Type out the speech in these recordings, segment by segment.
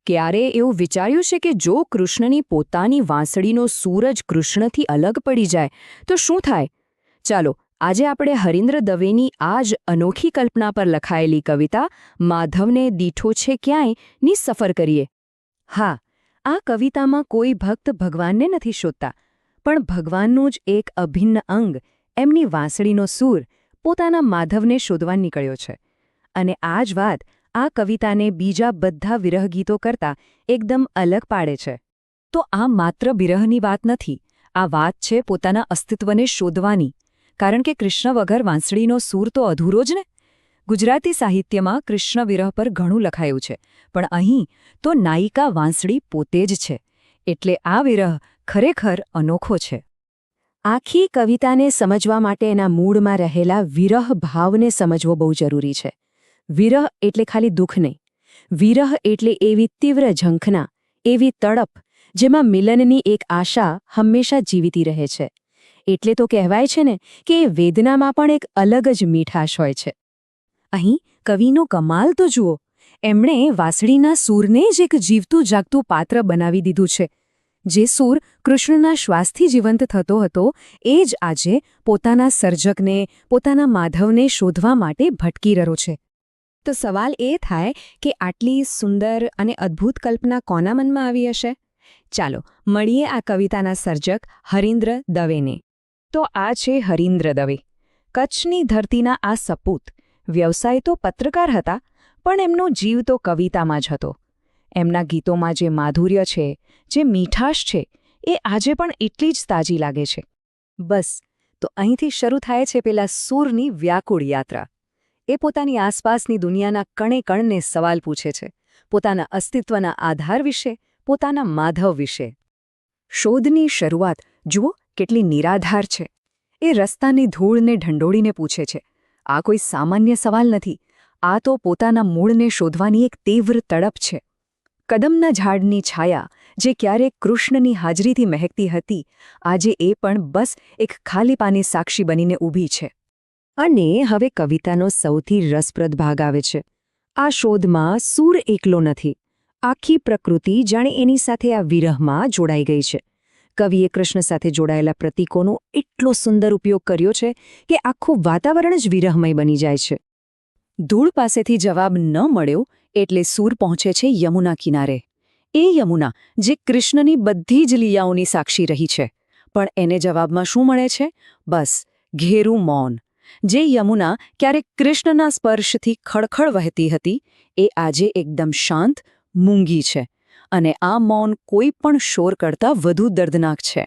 ક્યારે એવું વિચાર્યું છે કે જો કૃષ્ણની પોતાની વાંસળીનો સૂર જ કૃષ્ણથી અલગ પડી જાય તો શું થાય? ચાલો આજે આપણે હરીન્દ્ર દવેની આ જ અનોખી કલ્પના પર લખાયેલી કવિતા માધવને દીઠો છે ક્યાંયની સફર કરીએ. હા, આ કવિતામાં કોઈ ભક્ત ભગવાનને નથી શોધતા, પણ ભગવાનનું જ એક અભિન્ન અંગ એમની વાંસળીનો સૂર પોતાના માધવને શોધવા નીકળ્યો છે. અને આ જ વાત આ કવિતાને બીજા બધા વિરહ ગીતો કરતાં એકદમ અલગ પાડે છે. તો આ માત્ર વિરહની વાત નથી, આ વાત છે પોતાના અસ્તિત્વને શોધવાની. કારણ કે કૃષ્ણ વગર વાંસળીનો સૂર તો અધૂરો જ ને. ગુજરાતી સાહિત્યમાં કૃષ્ણ વિરહ પર ઘણું લખાયું છે, પણ અહીં તો નાયિકા વાંસળી પોતે જ છે. એટલે આ વિરહ ખરેખર અનોખો છે. આખી કવિતાને સમજવા માટે એના મૂળમાં રહેલા વિરહ ભાવને સમજવો બહુ જરૂરી છે. વિરહ એટલે ખાલી દુઃખ નહીં. વિરહ એટલે એવી તીવ્ર ઝંખના, એવી તડપ, જેમાં મિલનની એક આશા હંમેશા જીવિતી રહે છે. એટલે તો કહેવાય છે ને કે એ વેદનામાં પણ એક અલગ જ મીઠાશ હોય છે. અહીં કવિનો કમાલ તો જુઓ, એમણે વાંસળીના સૂરને જ એક જીવતું જાગતું પાત્ર બનાવી દીધું છે. જે સૂર કૃષ્ણના શ્વાસથી જીવંત થતો હતો, એ જ આજે પોતાના સર્જકને, પોતાના માધવને શોધવા માટે ભટકી રહ્યો છે. તો સવાલ એ થાય કે આટલી સુંદર અને અદ્ભુત કલ્પના કોના મનમાં આવી હશે? ચાલો મળીએ આ કવિતાના સર્જક હરીન્દ્ર દવેને. તો આ છે હરીન્દ્ર દવે, કચ્છની ધરતીના આ સપૂત. વ્યવસાય તો પત્રકાર હતા, પણ એમનો જીવ તો કવિતામાં જ હતો. એમના ગીતોમાં જે માધુર્ય છે, જે મીઠાશ છે, એ આજે પણ એટલી જ તાજી લાગે છે. બસ, તો અહીંથી શરૂ થાય છે પેલા સૂરની વ્યાકુળ યાત્રા. એ પોતાની આસપાસની દુનિયાના કણે કણને સવાલ પૂછે છે, પોતાના અસ્તિત્વના આધાર વિશે, પોતાના માધવ વિશે. શોધની શરૂઆત જુઓ કેટલી નિરાધાર છે. એ રસ્તાની ધૂળને ઢંઢોળીને પૂછે છે. આ કોઈ સામાન્ય સવાલ નથી, આ તો પોતાના મૂળને શોધવાની એક તીવ્ર તડપ છે. કદમના ઝાડની છાયા, જે ક્યારેક કૃષ્ણની હાજરીથી મહેકતી હતી, આજે એ પણ બસ એક ખાલીપાની સાક્ષી બનીને ઊભી છે. અને હવે કવિતાનો સૌથી રસપ્રદ ભાગ આવે છે. આ શોધમાં સૂર એકલો નથી. આખી પ્રકૃતિ જાણે એની સાથે આ વિરહમાં જોડાઈ ગઈ છે. કવિએ કૃષ્ણ સાથે જોડાયેલા પ્રતીકોનો એટલો સુંદર ઉપયોગ કર્યો છે કે આખું વાતાવરણ જ વિરહમય બની જાય છે. ધૂળ પાસેથી જવાબ ન મળ્યો એટલે સૂર પહોંચે છે યમુના કિનારે. એ યમુના જે કૃષ્ણની બધી જ લીલાઓની સાક્ષી રહી છે. પણ એને જવાબમાં શું મળે છે? બસ ઘેરું મૌન. જે યમુના ક્યારેક કૃષ્ણના સ્પર્શથી ખળખળ વહેતી હતી, એ આજે એકદમ શાંત, મૂંગી છે. અને આ મૌન કોઈ પણ શોર કરતાં વધુ દર્દનાક છે.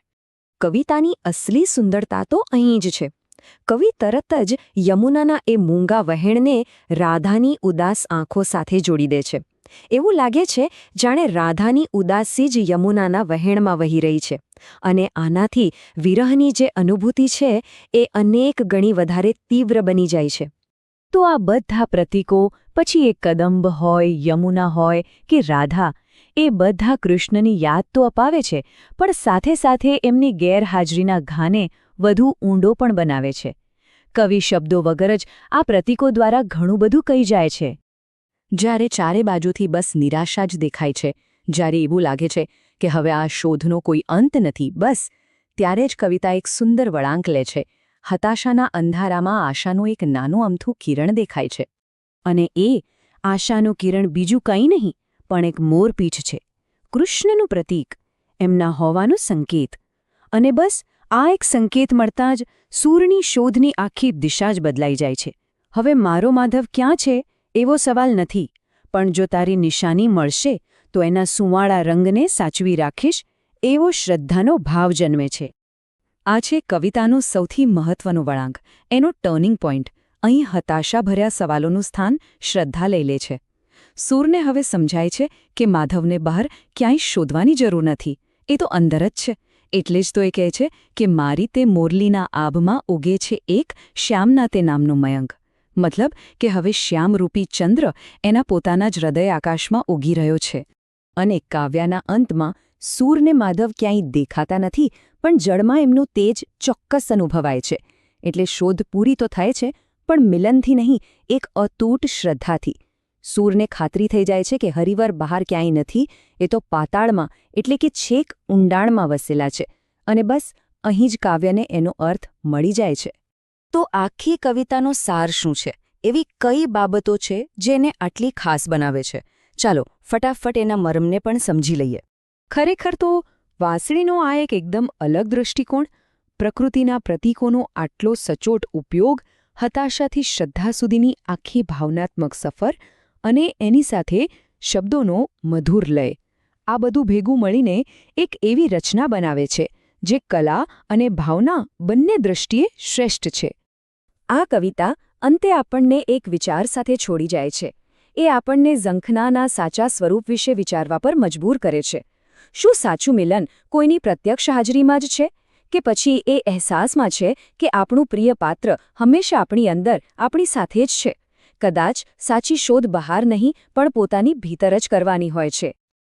કવિતાની અસલી સુંદરતા તો અહીં જ છે. કવિ તરત જ યમુનાના એ મૂંગા વહેણને રાધાની ઉદાસ આંખો સાથે જોડી દે છે. એવું લાગે છે જાણે રાધાની ઉદાસી જ યમુનાના વહેણમાં વહી રહી છે. અને આનાથી વિરહની જે અનુભૂતિ છે, એ અનેક ગણી વધારે તીવ્ર બની જાય છે. તો આ બધા પ્રતીકો, પછી એ કદંબ હોય, યમુના હોય કે રાધા, એ બધા કૃષ્ણની યાદ તો અપાવે છે, પણ સાથે સાથે એમની ગેરહાજરીના ઘાને વધુ ઊંડો પણ બનાવે છે. કવિ શબ્દો વગર જ આ પ્રતીકો દ્વારા ઘણું બધું કહી જાય છે. જ્યારે ચારે બાજુથી બસ નિરાશા જ દેખાય છે, જ્યારે એવું લાગે છે કે હવે આ શોધનો કોઈ અંત નથી, બસ ત્યારે જ કવિતા એક સુંદર વળાંક લે છે. હતાશાના અંધારામાં આશાનું એક નાનું અમથું કિરણ દેખાય છે. અને એ આશાનું કિરણ બીજું કંઈ નહીં, પણ એક મોરપીંછ છે. કૃષ્ણનું પ્રતીક, એમના હોવાનું સંકેત. અને બસ આ એક સંકેત મળતાં જ સૂરની શોધની આખી દિશા જ બદલાઈ જાય છે. હવે મારો માધવ ક્યાં છે એવો સવાલ નથી, પણ જો તારી નિશાની મળશે તો એના સુંવાળા રંગને સાચવી રાખીશ, એવો શ્રદ્ધાનો ભાવ જન્મે છે. આ છે કવિતાનું સૌથી મહત્વનું વળાંક, એનો ટર્નિંગ પોઈન્ટ. અહીં હતાશાભર્યા સવાલોનું સ્થાન શ્રદ્ધા લઈ લે છે. સૂરને હવે સમજાય છે કે માધવને બહાર ક્યાંય શોધવાની જરૂર નથી, એ તો અંદર જ છે. એટલે જ તો એ કહે છે કે મારી તે મોરલીના આભમાં ઉગે છે એક શ્યામના તે નામનો મયંક. મતલબ કે હવે શ્યામરૂપી ચંદ્ર એના પોતાના જ હૃદય આકાશમાં ઉગી રહ્યો છે. અને કાવ્યના અંતમાં સૂરને માધવ ક્યાંય દેખાતા નથી, પણ જળમાં એમનું તેજ ચોક્કસ અનુભવાય છે. એટલે શોધ પૂરી તો થાય છે, પણ મિલનથી નહીં, એક અતૂટ શ્રદ્ધાથી. સૂરને ખાતરી થઈ જાય છે કે હરિવર બહાર ક્યાંય નથી, એ તો પાતાળમાં એટલે કે છેક ઊંડાણમાં વસેલા છે, અને બસ અહીં જ કાવ્યને એનો અર્થ મળી જાય છે. તો આખી કવિતાનો સાર શું છે? એવી કઈ બાબતો છે જે એને આટલી ખાસ બનાવે છે? ચાલો ફટાફટ એના મર્મને પણ સમજી લઈએ. ખરેખર તો વાંસળીનો આ એક એકદમ અલગ દૃષ્ટિકોણ, પ્રકૃતિના પ્રતીકોનો આટલો સચોટ ઉપયોગ, હતાશાથી શ્રદ્ધા સુધીની આખી ભાવનાત્મક સફર અને એની સાથે શબ્દોનો મધુર લય, આ બધું ભેગું મળીને એક એવી રચના બનાવે છે જે કલા અને ભાવના બંને દૃષ્ટિએ શ્રેષ્ઠ છે. આ કવિતા અંતે આપણને એક વિચાર સાથે છોડી જાય છે. એ આપણને ઝંખનાના સાચા સ્વરૂપ વિશે વિચારવા પર મજબૂર કરે છે. શું સાચું મિલન કોઈની પ્રત્યક્ષ હાજરીમાં જ છે, કે પછી એ અહેસાસમાં છે કે આપણું પ્રિય પાત્ર હંમેશા આપણી અંદર, આપણી સાથે જ છે? કદાચ સાચી શોધ બહાર નહીં પણ પોતાની ભીતર જ કરવાની હોય છે.